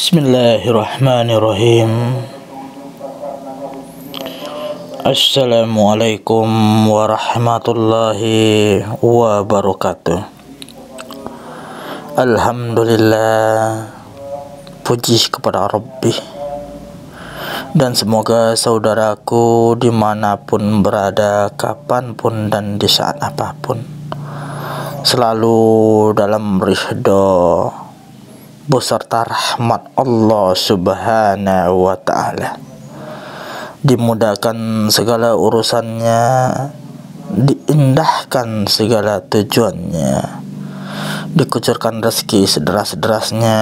Bismillahirrahmanirrahim. Assalamualaikum warahmatullahi wabarakatuh. Alhamdulillah, puji kepada Rabbi. Dan semoga saudaraku dimanapun berada, kapanpun dan di saat apapun, selalu dalam ridho beserta rahmat Allah Subhanahu wa ta'ala, dimudahkan segala urusannya, diindahkan segala tujuannya, dikucurkan rezeki sederas-derasnya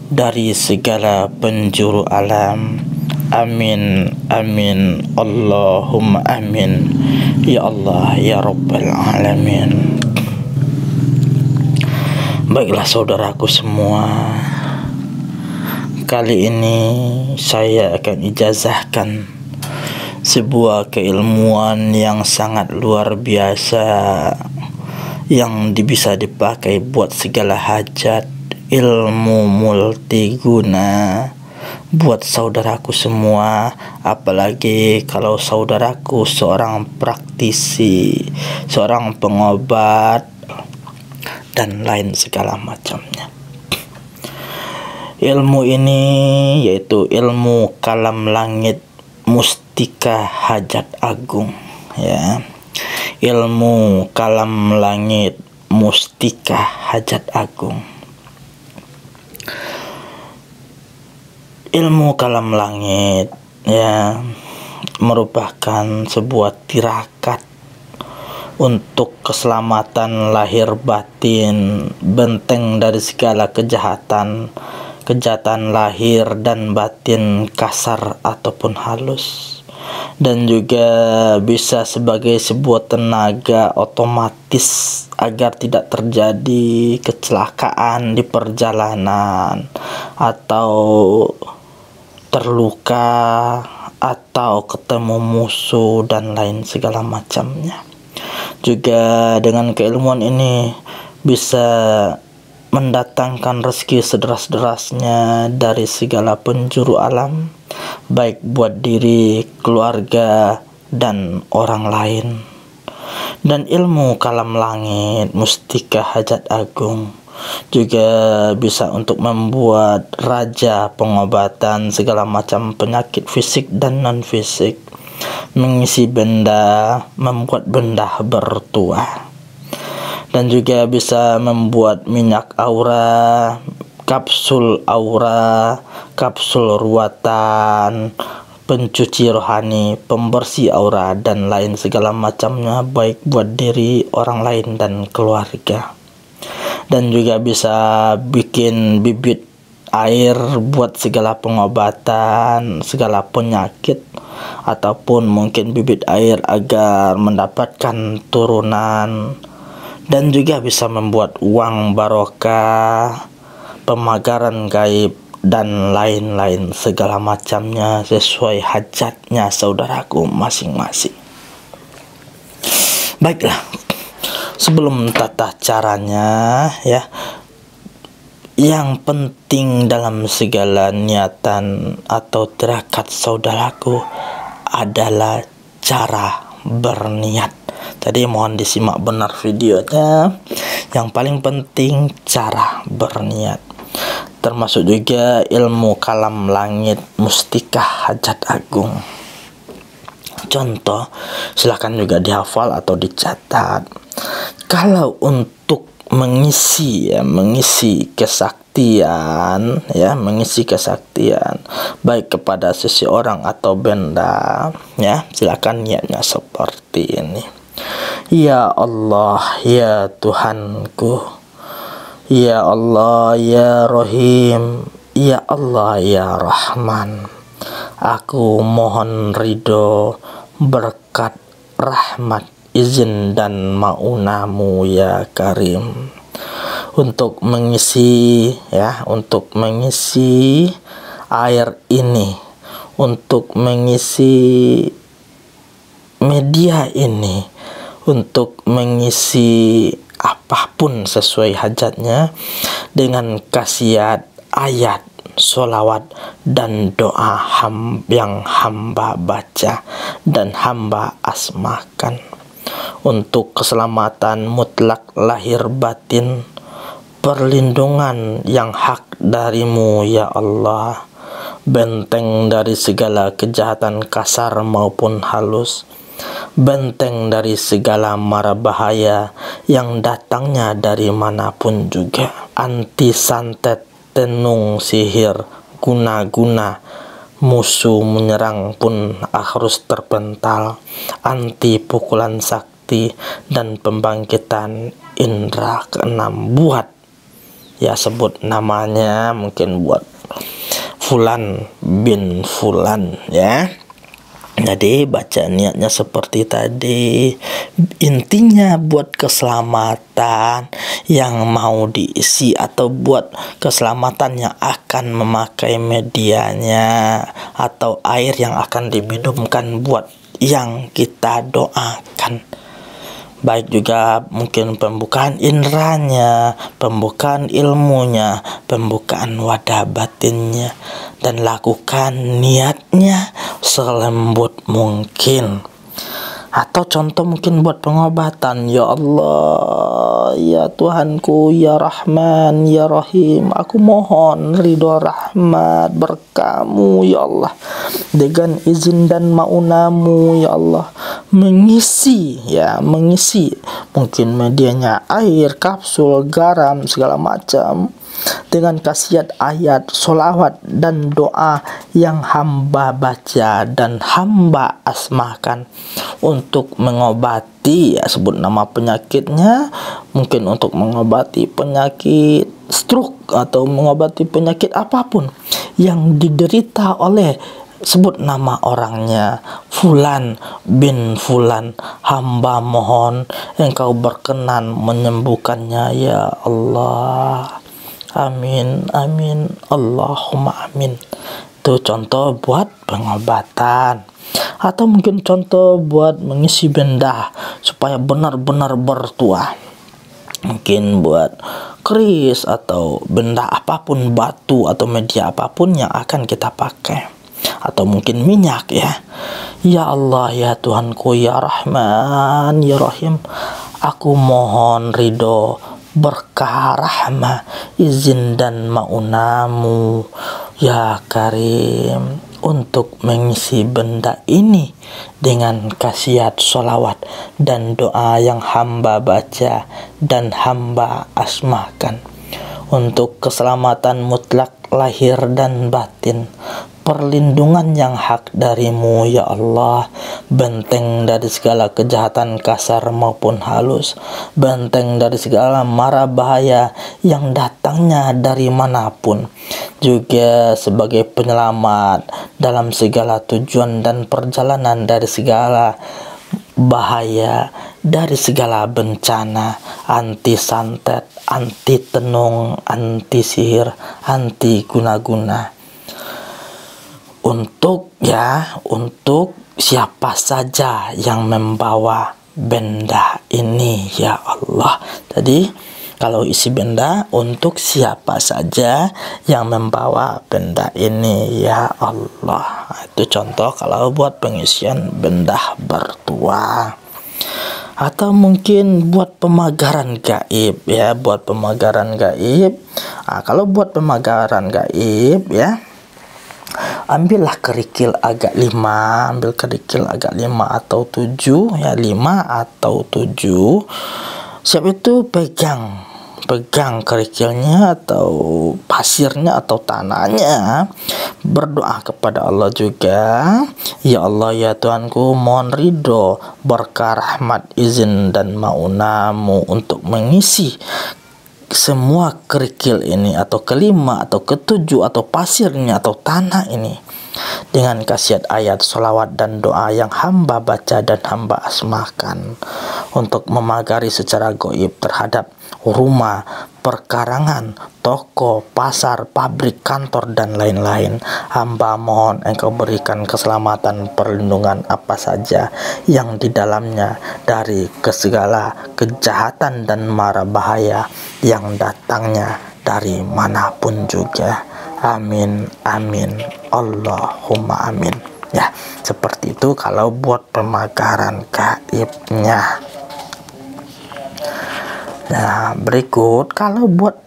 dari segala penjuru alam. Amin, amin, Allahumma amin, ya Allah, ya Rabbal alamin. Baiklah saudaraku semua, kali ini saya akan ijazahkan sebuah keilmuan yang sangat luar biasa, yang bisa dipakai buat segala hajat, ilmu multiguna buat saudaraku semua. Apalagi kalau saudaraku seorang praktisi, seorang pengobat, dan lain segala macamnya. Ilmu ini yaitu ilmu kalam langit mustika hajat agung, ya. Ilmu kalam langit mustika hajat agung. Ilmu kalam langit, ya, merupakan sebuah tirakat untuk keselamatan lahir batin, benteng dari segala kejahatan lahir dan batin, kasar ataupun halus, dan juga bisa sebagai sebuah tenaga otomatis agar tidak terjadi kecelakaan di perjalanan, atau terluka, atau ketemu musuh dan lain segala macamnya. Juga dengan keilmuan ini bisa mendatangkan rezeki sederas-derasnya dari segala penjuru alam, baik buat diri, keluarga, dan orang lain. Dan ilmu kalam langit mustika hajat agung juga bisa untuk membuat raja pengobatan segala macam penyakit fisik dan non-fisik, mengisi benda, membuat benda bertuah, dan juga bisa membuat minyak aura, kapsul ruatan, pencuci rohani, pembersih aura, dan lain segala macamnya, baik buat diri, orang lain, dan keluarga. Dan juga bisa bikin bibit air buat segala pengobatan, segala penyakit, ataupun mungkin bibit air agar mendapatkan turunan. Dan juga bisa membuat uang barokah, pemagaran gaib, dan lain-lain segala macamnya sesuai hajatnya saudaraku masing-masing. Baiklah, sebelum tata caranya, ya, yang penting dalam segala niatan atau tirakat saudaraku adalah cara berniat. Tadi mohon disimak benar videonya. Yang paling penting cara berniat, termasuk juga ilmu kalam langit mustika hajat agung. Contoh, silahkan juga dihafal atau dicatat. Kalau untuk mengisi kesaktian, ya, mengisi kesaktian baik kepada seseorang atau benda, ya, silakan niatnya seperti ini. Ya Allah, ya Tuhanku, ya Allah, ya Rahim, ya Allah, ya Rahman, aku mohon ridho, berkat, rahmat, izin, dan maunamu ya Karim, untuk mengisi, ya, untuk mengisi air ini, untuk mengisi media ini, untuk mengisi apapun sesuai hajatnya dengan khasiat ayat solawat dan doa yang hamba baca dan hamba asmakan untuk keselamatan mutlak lahir batin, perlindungan yang hak darimu ya Allah, benteng dari segala kejahatan kasar maupun halus, benteng dari segala mara bahaya yang datangnya dari manapun juga, anti santet, tenung, sihir, guna-guna, musuh menyerang pun harus terpental, anti pukulan sakti dan pembangkitan indera keenam. Buat ya, sebut namanya, mungkin buat Fulan bin Fulan ya. Jadi baca niatnya seperti tadi, intinya buat keselamatan yang mau diisi atau buat keselamatan yang akan memakai medianya atau air yang akan diminumkan buat yang kita doakan. Baik juga mungkin pembukaan inderanya, pembukaan ilmunya, pembukaan wadah batinnya, dan lakukan niatnya selembut mungkin. Atau contoh mungkin buat pengobatan, ya Allah, ya Tuhanku, ya Rahman, ya Rahim, aku mohon ridho rahmat berkamu ya Allah, dengan izin dan maunamu ya Allah, mengisi mungkin medianya air, kapsul, garam, segala macam, dengan khasiat ayat, solawat, dan doa yang hamba baca dan hamba asmakan untuk mengobati, ya sebut nama penyakitnya, mungkin untuk mengobati penyakit stroke atau mengobati penyakit apapun yang diderita oleh, sebut nama orangnya, Fulan bin Fulan, hamba mohon engkau berkenan menyembuhkannya ya Allah. Amin, amin, Allahumma amin. Itu contoh buat pengobatan. Atau mungkin contoh buat mengisi benda supaya benar-benar bertuah. Mungkin buat keris atau benda apapun, batu atau media apapun yang akan kita pakai. Atau mungkin minyak ya. Ya Allah, ya Tuhanku, ya Rahman, ya Rahim, aku mohon ridho, berkah, rahmah, izin dan maunamu ya Karim untuk mengisi benda ini dengan khasiat solawat dan doa yang hamba baca dan hamba asmakan untuk keselamatan mutlak lahir dan batin, perlindungan yang hak darimu ya Allah, benteng dari segala kejahatan kasar maupun halus, benteng dari segala mara bahaya yang datangnya dari manapun, juga sebagai penyelamat dalam segala tujuan dan perjalanan dari segala bahaya, dari segala bencana, anti santet, anti tenung, anti sihir, anti guna-guna, untuk siapa saja yang membawa benda ini ya Allah. Jadi kalau isi benda untuk siapa saja yang membawa benda ini ya Allah. Itu contoh kalau buat pengisian benda bertuah. Atau mungkin buat pemagaran gaib ya, buat pemagaran gaib. Kalau buat pemagaran gaib ya, ambillah kerikil agak 5, ambil kerikil agak 5 atau 7 ya, 5 atau 7. Siap itu pegang kerikilnya atau pasirnya atau tanahnya, berdoa kepada Allah juga, ya Allah, ya Tuhanku, mohon ridho, berkah, rahmat, izin dan maunamu untuk mengisi semua kerikil ini atau kelima atau ketujuh atau pasirnya atau tanah ini dengan khasiat ayat, solawat dan doa yang hamba baca dan hamba asmakan untuk memagari secara goib terhadap rumah, perkarangan, toko, pasar, pabrik, kantor, dan lain-lain. Hamba mohon engkau berikan keselamatan, perlindungan apa saja yang di dalamnya dari segala kejahatan dan mara bahaya yang datangnya dari manapun juga. Amin, amin, Allahumma amin. Ya, seperti itu kalau buat pemekaran gaibnya. Nah, berikut kalau buat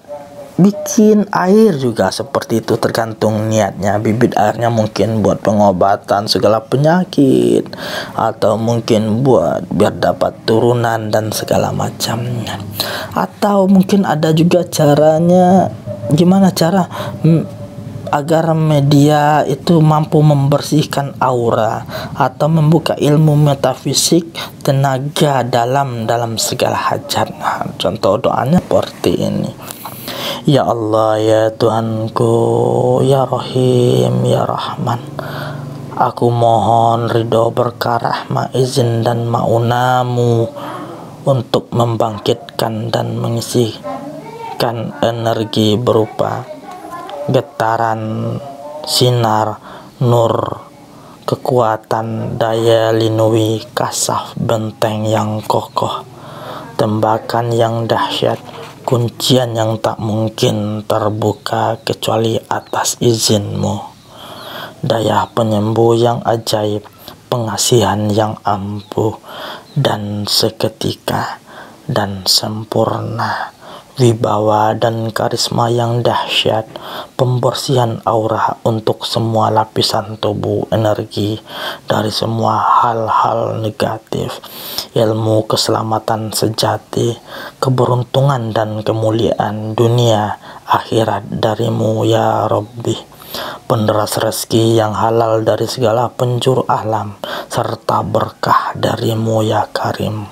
bikin air juga seperti itu, tergantung niatnya. Bibit airnya mungkin buat pengobatan segala penyakit, atau mungkin buat biar dapat turunan dan segala macamnya. Atau mungkin ada juga caranya, gimana cara agar media itu mampu membersihkan aura atau membuka ilmu metafisik tenaga dalam segala hajat. Nah, contoh doanya seperti ini. Ya Allah, ya Tuhanku, ya Rahim, ya Rahman, aku mohon ridho, berkah, rahmat, izin dan maunamu untuk membangkitkan dan mengisikan energi berupa getaran sinar nur, kekuatan, daya linui, kasaf benteng yang kokoh, tembakan yang dahsyat, kuncian yang tak mungkin terbuka kecuali atas izin-Mu, daya penyembuh yang ajaib, pengasihan yang ampuh dan seketika dan sempurna, wibawa dan karisma yang dahsyat, pembersihan aura untuk semua lapisan tubuh, energi dari semua hal-hal negatif, ilmu keselamatan sejati, keberuntungan dan kemuliaan dunia akhirat darimu ya Rabbi, penderas rezeki yang halal dari segala penjuru alam, serta berkah darimu ya Karim,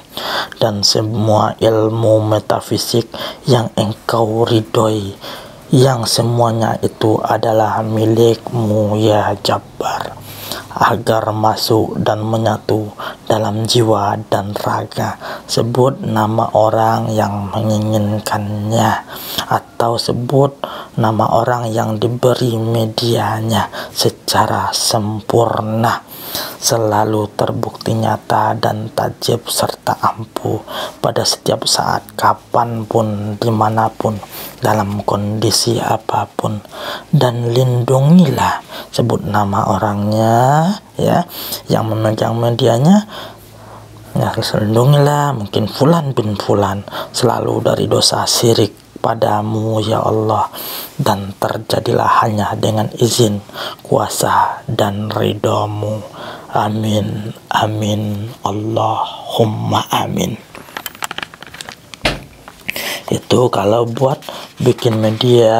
dan semua ilmu metafisik yang engkau ridhoi, yang semuanya itu adalah milikmu ya Jabbar, agar masuk dan menyatu dalam jiwa dan raga. Sebut nama orang yang menginginkannya, atau sebut nama orang yang diberi medianya secara sempurna, selalu terbukti nyata dan tajib serta ampuh pada setiap saat, kapanpun, dimanapun, dalam kondisi apapun. Dan lindungilah, sebut nama orangnya ya yang memegang medianya ya, lindungilah mungkin Fulan bin Fulan selalu dari dosa syirik padamu ya Allah, dan terjadilah hanya dengan izin, kuasa dan ridhamu. Amin, amin, Allahumma amin. Itu kalau buat bikin media,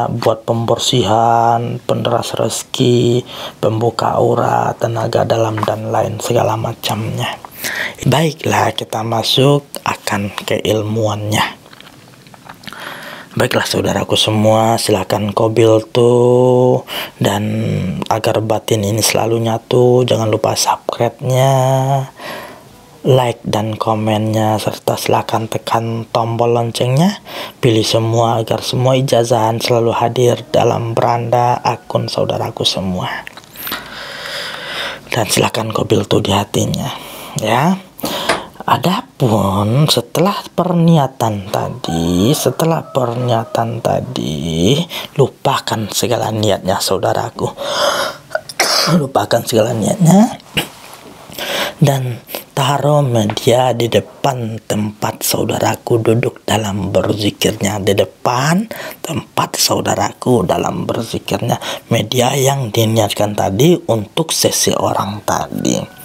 buat pembersihan, penderas rezeki, pembuka aura, tenaga dalam dan lain segala macamnya. Baiklah, kita masuk akan keilmuannya. Baiklah saudaraku semua, silahkan kobil tuh, dan agar batin ini selalu nyatu, jangan lupa subscribe-nya, like dan komennya, serta silahkan tekan tombol loncengnya, pilih semua agar semua ijazahan selalu hadir dalam beranda akun saudaraku semua. Dan silahkan kobil tuh di hatinya ya. Adapun setelah pernyataan tadi, lupakan segala niatnya saudaraku. Lupakan segala niatnya dan taruh media di depan tempat saudaraku duduk dalam berzikirnya, di depan tempat saudaraku dalam berzikirnya, media yang diniatkan tadi untuk seseorang tadi.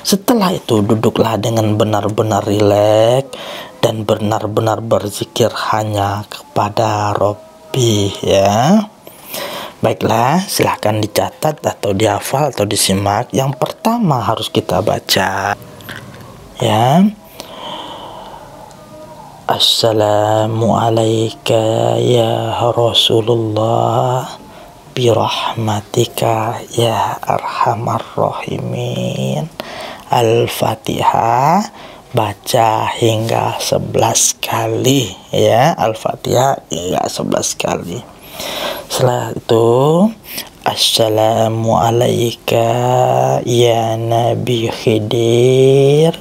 Setelah itu duduklah dengan benar-benar rileks dan benar-benar berzikir hanya kepada Robbi ya. Baiklah, silahkan dicatat atau dihafal atau disimak. Yang pertama harus kita baca ya. Assalamualaikum ya Rasulullah, birahmatika ya arhamar rahimin. Al-Fatihah baca hingga 11 kali ya. Al-Fatihah hingga 11 kali. Setelah itu Assalamualaikum ya Nabi Khidir,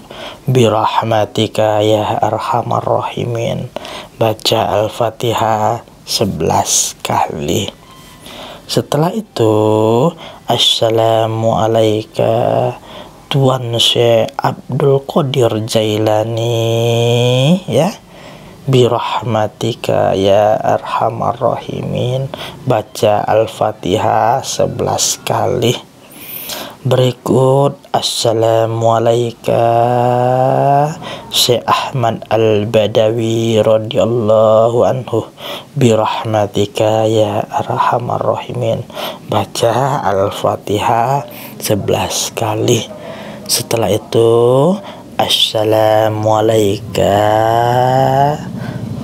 birahmatika ya arhamar rahimin. Baca Al-Fatihah 11 kali. Setelah itu, Assalamu alayka Tuan Syekh Abdul Qadir Jailani, ya, birahmatika ya arhamar rahimin. Baca Al-Fatihah 11 kali. Berikut Assalamu alayka Syekh Ahmad Al-Badawi radhiyallahu anhu birahmatika ya arhamar rahimin. Baca Al-Fatihah 11 kali. Setelah itu Assalamu alayka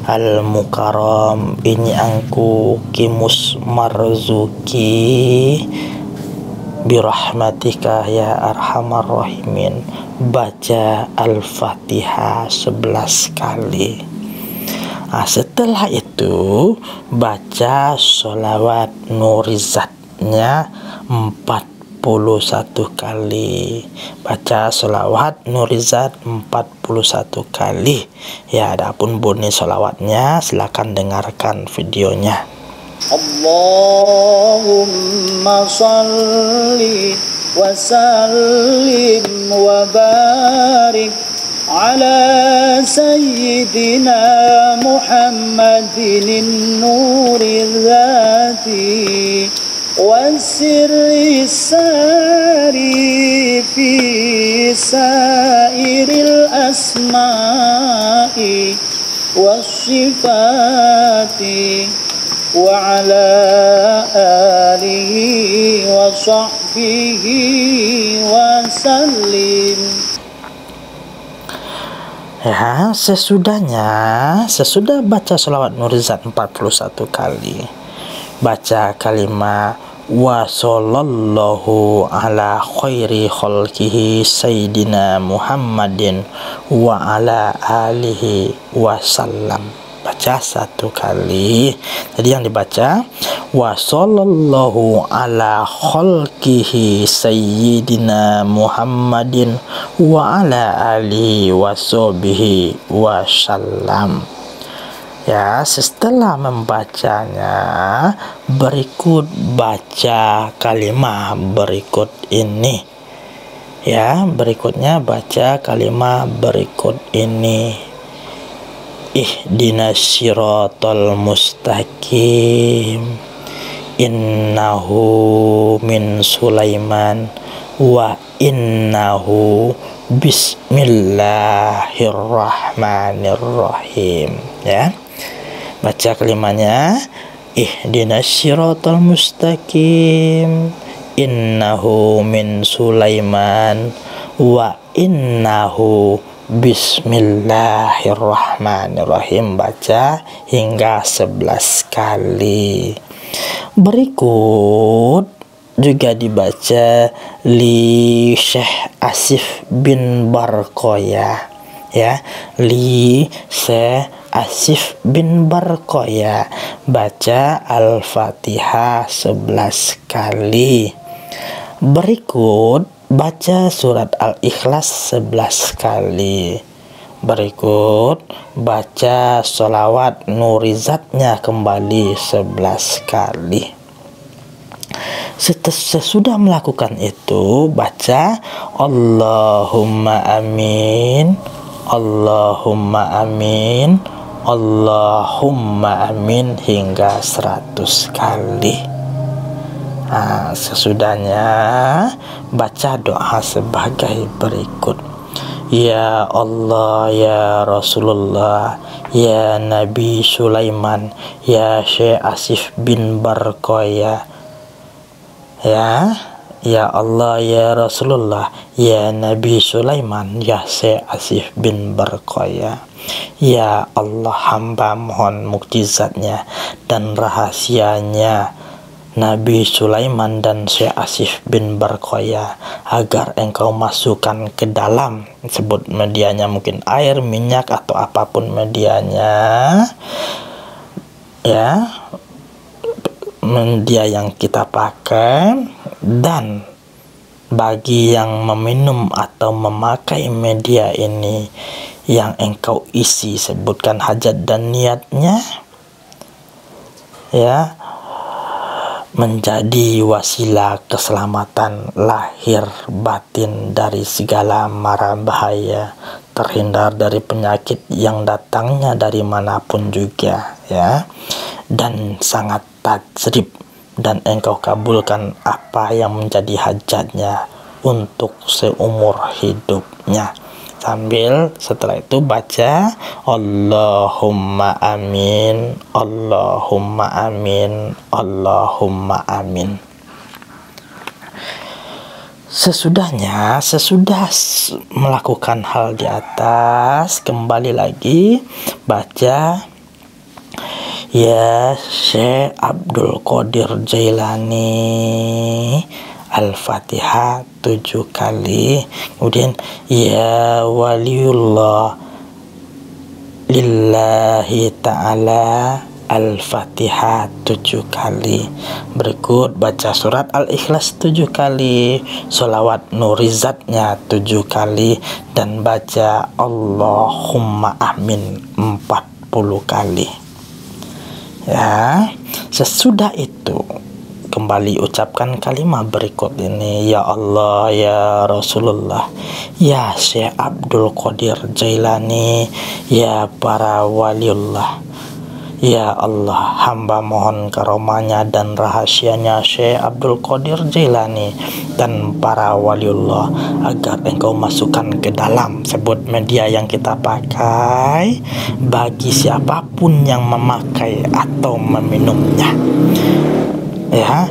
Al-Mukarram ini angku Kimus Marzuki birahmatika ya arhamar rahimin. Baca Al-Fatihah 11 kali. Nah, setelah itu baca sholawat nurizatnya 41 kali. Baca sholawat nurizat 41 kali. Ya, adapun bunyi sholawatnya silakan dengarkan videonya. Allahumma salli wa sallim wa barik ala sayyidina Muhammadin nuri dzati wasirri sari fi sairil asma'i wassifati wa ala alihi wa sahbihi wa sallim. Ya, sesudah baca sholawat nurizat 41 kali, baca kalimat wa sallallahu ala khairi khalqihi sayyidina Muhammadin wa ala alihi wa sallam. Baca 1 kali. Jadi yang dibaca wa sallallahu ala khalqihi sayyidina Muhammadin wa ala alihi wa sahbihi wa sallam. Ya, setelah membacanya berikut baca kalimat berikut ini. Ya, berikutnya baca kalimat berikut ini. Ihdinas siratal mustaqim innahu min Sulaiman wa innahu bismillahirrahmanirrahim. Ya, baca kalimatnya ihdinas siratal mustaqim innahu min Sulaiman wa innahu bismillahirrahmanirrahim. Baca hingga 11 kali. Berikut juga dibaca li Syekh Asif bin Barkoya, ya, li Syekh Asif bin Barkoya. Baca Al-Fatihah 11 kali. Berikut baca surat Al-Ikhlas 11 kali. Berikut baca sholawat nurizatnya kembali 11 kali. Sesudah melakukan itu baca Allahumma amin, Allahumma amin, Allahumma amin hingga 100 kali. Nah, sesudahnya baca doa sebagai berikut. Ya Allah, ya Rasulullah, ya Nabi Sulaiman, ya Syekh Asif bin Barkoya. Ya Allah, ya Rasulullah, ya Nabi Sulaiman, ya Syekh Asif bin Barkoya. Ya Allah, hamba mohon mukjizatnya dan rahasianya Nabi Sulaiman dan Syekh Asif bin Barkoya agar engkau masukkan ke dalam, sebut medianya mungkin air, minyak atau apapun medianya, ya, media yang kita pakai. Dan bagi yang meminum atau memakai media ini yang engkau isi, sebutkan hajat dan niatnya, ya, menjadi wasilah keselamatan lahir batin dari segala mara bahaya, terhindar dari penyakit yang datangnya dari manapun juga, ya, dan sangat tajrib, dan engkau kabulkan apa yang menjadi hajatnya untuk seumur hidupnya. Sambil setelah itu baca Allahumma amin, Allahumma amin, Allahumma amin. Sesudah melakukan hal di atas, kembali lagi baca Ya Syekh Abdul Qadir Jailani Al-Fatihah 7 kali. Kemudian Ya Waliullah Lillahi Ta'ala Al-Fatihah 7 kali. Berikut baca surat Al-Ikhlas 7 kali, sholawat nurizatnya 7 kali, dan baca Allahumma amin 40 kali. Ya, sesudah itu kembali ucapkan kalimat berikut ini. Ya Allah, ya Rasulullah, ya Syekh Abdul Qadir Jailani, ya para waliullah, ya Allah, hamba mohon karomanya dan rahasianya Syekh Abdul Qadir Jailani dan para waliullah agar engkau masukkan ke dalam sebut media yang kita pakai bagi siapapun yang memakai atau meminumnya. Ya,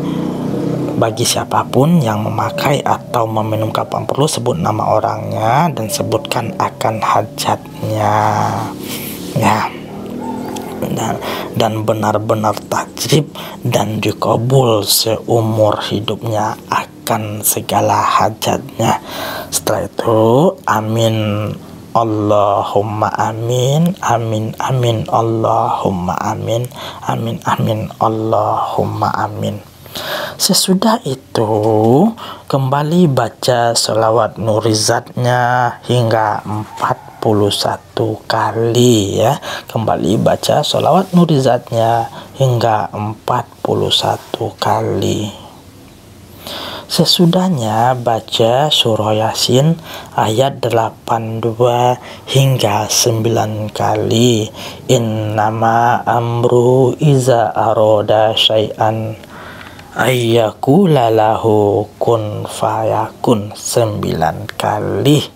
bagi siapapun yang memakai atau meminum kapan perlu sebut nama orangnya dan sebutkan akan hajatnya, ya, dan benar-benar tajrib dan dikabul seumur hidupnya akan segala hajatnya. Setelah itu amin Allahumma amin, amin amin Allahumma amin, amin amin Allahumma amin. Sesudah itu kembali baca sholawat nurizatnya hingga 41 kali, ya. Kembali baca sholawat nurizatnya hingga 41 kali. Sesudahnya baca surah Yasin ayat 82 hingga 9 kali. Innama amru iza aroda syai'an ayyakula lahu kun fayakun 9 kali.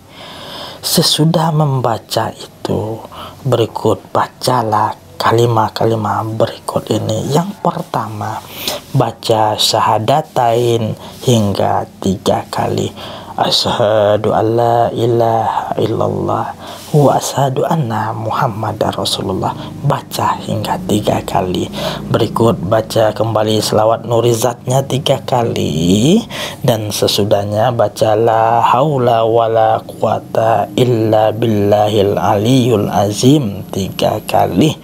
Sesudah membaca itu, berikut bacalah kalimat-kalimat berikut ini. Yang pertama, baca syahadatain hingga 3 kali. Asyhadu an la ilaha illallah wa asyhadu anna Muhammadar Rasulullah. Baca hingga 3 kali. Berikut baca kembali selawat nurizatnya 3 kali, dan sesudahnya baca la haula wala quwata illa billahil aliyul azim 3 kali.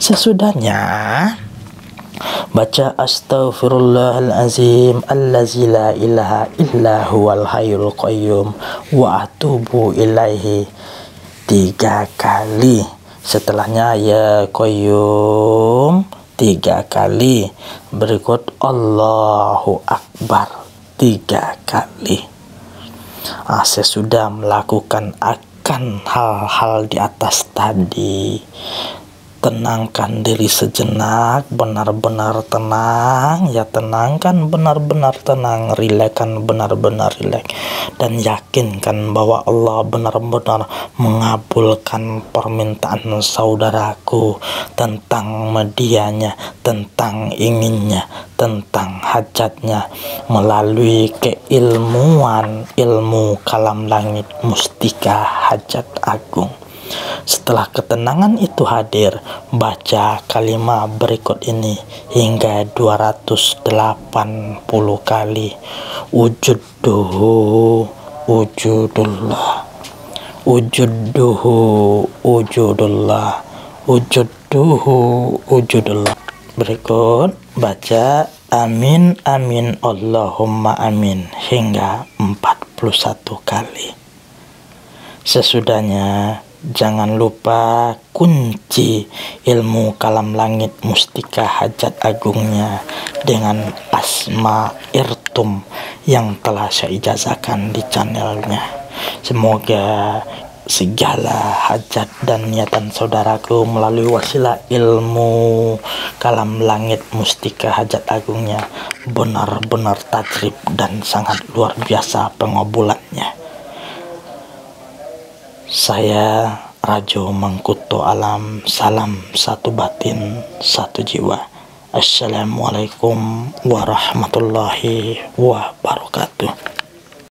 Sesudahnya baca astaghfirullahalazim allazi la ilaha illa huwal hayyul qayyum wa atubu ilaihi 3 kali. Setelahnya ya qayyum 3 kali. Berikut Allahu Akbar 3 kali. Sesudah melakukan akan hal-hal di atas tadi, tenangkan diri sejenak, benar-benar tenang, ya, tenangkan benar-benar tenang, rilekkan benar-benar rilek, dan yakinkan bahwa Allah benar-benar mengabulkan permintaan saudaraku tentang medianya, tentang inginnya, tentang hajatnya melalui keilmuan ilmu kalam langit mustika hajat agung. Setelah ketenangan itu hadir, baca kalimat berikut ini hingga 280 kali. Wujuduhu wujudullah, wujuduhu wujudullah, wujuduhu wujudullah. Berikut baca amin amin Allahumma amin hingga 41 kali. Sesudahnya Jangan lupa kunci ilmu kalam langit mustika hajat agungnya dengan asma irtum yang telah saya ijazahkan di channelnya. Semoga segala hajat dan niatan saudaraku melalui wasilah ilmu kalam langit mustika hajat agungnya benar-benar tajrib dan sangat luar biasa pengobulannya. Saya Rajo Mangkuto Alam, salam satu batin, satu jiwa. Assalamualaikum warahmatullahi wabarakatuh.